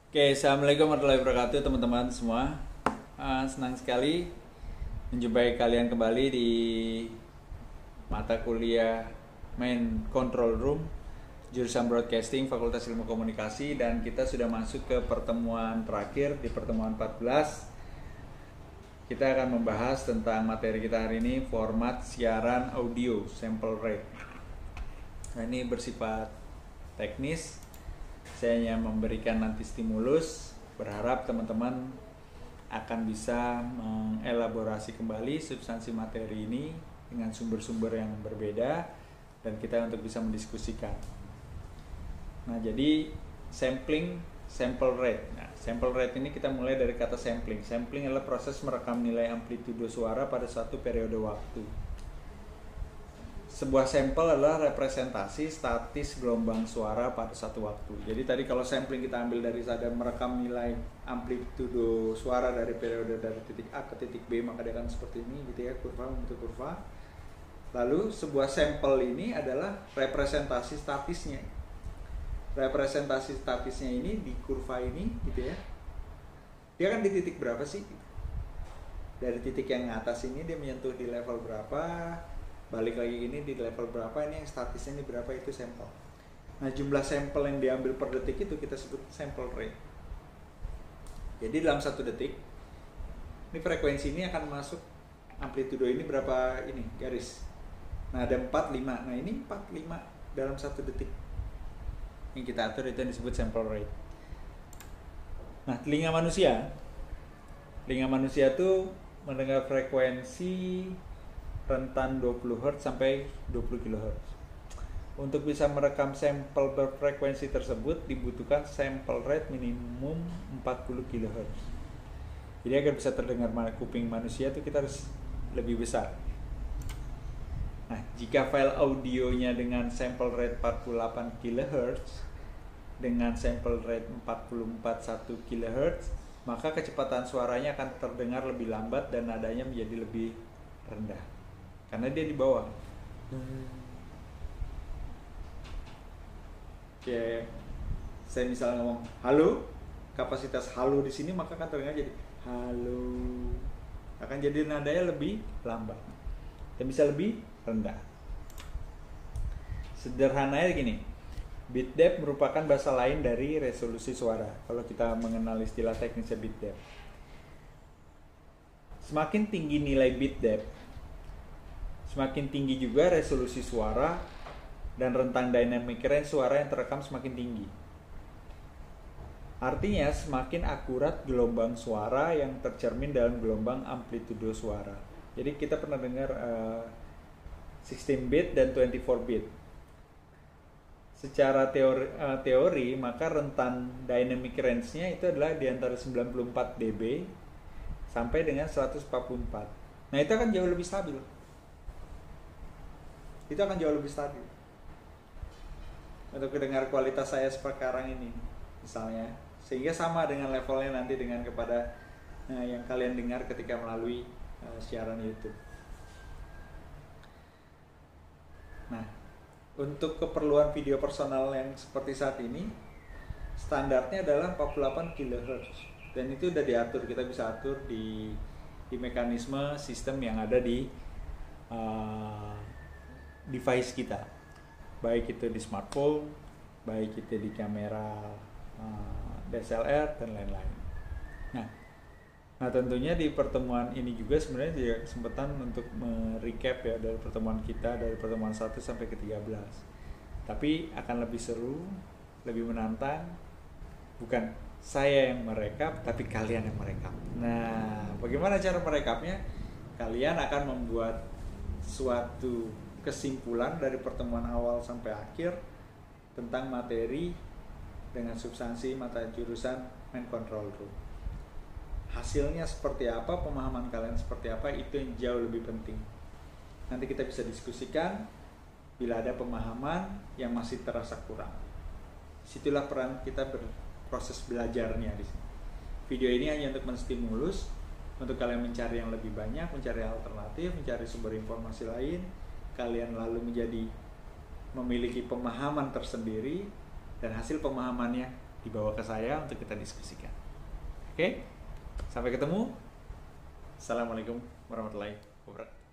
Oke, assalamualaikum warahmatullahi wabarakatuh teman-teman semua. Senang sekali menjumpai kalian kembali di mata kuliah Main Control Room jurusan Broadcasting Fakultas Ilmu Komunikasi, dan kita sudah masuk ke pertemuan terakhir di pertemuan 14. Kita akan membahas tentang materi kita hari ini, format siaran audio sample rate. Nah, ini bersifat teknis. Saya hanya memberikan nanti stimulus, berharap teman-teman akan bisa mengelaborasi kembali substansi materi ini dengan sumber-sumber yang berbeda dan kita untuk bisa mendiskusikan. Nah, jadi sampling, sample rate. Nah, sample rate ini kita mulai dari kata sampling. Sampling adalah proses merekam nilai amplitudo suara pada suatu periode waktu. Sebuah sampel adalah representasi statis gelombang suara pada satu waktu. Jadi tadi kalau sampling kita ambil dari sadar merekam nilai amplitudo suara dari periode dari titik A ke titik B, maka dia akan seperti ini gitu ya, kurva membentuk kurva. Lalu sebuah sampel ini adalah representasi statisnya. Representasi statisnya ini di kurva ini gitu ya. Dia kan di titik berapa sih? Dari titik yang atas ini dia menyentuh di level berapa? Balik lagi ini di level berapa, ini yang statisnya ini berapa, itu sampel. Nah, jumlah sampel yang diambil per detik itu kita sebut sample rate. Jadi dalam satu detik ini frekuensi ini akan masuk amplitudo ini berapa ini garis. Nah, ada 45. Nah, ini 45 dalam satu detik yang kita atur, itu yang disebut sample rate. Nah, telinga manusia tuh mendengar frekuensi rentan 20 Hz sampai 20 kHz. Untuk bisa merekam sampel berfrekuensi tersebut dibutuhkan sample rate minimum 40 kHz. Jadi agar bisa terdengar kuping manusia itu kita harus lebih besar. Nah, jika file audionya dengan sample rate 48 kHz dengan sample rate 44,1 kHz, maka kecepatan suaranya akan terdengar lebih lambat dan nadanya menjadi lebih rendah karena dia di bawah. Kayak saya misalnya ngomong halo, kapasitas halo di sini maka akan terdengar jadi halo, akan jadi nadanya lebih lambat dan bisa lebih rendah. Sederhananya gini, bit depth merupakan bahasa lain dari resolusi suara. Kalau kita mengenal istilah teknisnya bit depth, semakin tinggi nilai bit depth, semakin tinggi juga resolusi suara dan rentang dynamic range suara yang terekam semakin tinggi. Artinya semakin akurat gelombang suara yang tercermin dalam gelombang amplitudo suara. Jadi kita pernah dengar 16 bit dan 24 bit. Secara teori maka rentan dynamic range-nya itu adalah di antara 94 dB sampai dengan 144. Nah, itu akan jauh lebih stabil. Itu akan jauh lebih stabil untuk mendengar kualitas saya sekarang ini misalnya, sehingga sama dengan levelnya nanti dengan kepada yang kalian dengar ketika melalui siaran YouTube. Nah, untuk keperluan video personal yang seperti saat ini standarnya adalah 48 kHz dan itu udah diatur, kita bisa atur di mekanisme sistem yang ada di device kita, baik itu di smartphone, baik itu di kamera DSLR dan lain-lain. Nah, tentunya di pertemuan ini juga sebenarnya juga kesempatan untuk merecap ya dari pertemuan kita dari pertemuan 1 sampai ke 13. Tapi akan lebih seru, lebih menantang, bukan saya yang merekap tapi kalian yang merekap. Nah, bagaimana cara merekapnya? Kalian akan membuat suatu kesimpulan dari pertemuan awal sampai akhir tentang materi dengan substansi mata jurusan Main Control Room. Hasilnya seperti apa, pemahaman kalian seperti apa, itu yang jauh lebih penting. Nanti kita bisa diskusikan bila ada pemahaman yang masih terasa kurang. Situlah peran kita berproses belajarnya di sini. Video ini hanya untuk menstimulus untuk kalian mencari yang lebih banyak, mencari alternatif, mencari sumber informasi lain. Kalian lalu memiliki pemahaman tersendiri dan hasil pemahamannya dibawa ke saya untuk kita diskusikan. Oke, sampai ketemu. Assalamualaikum warahmatullahi wabarakatuh.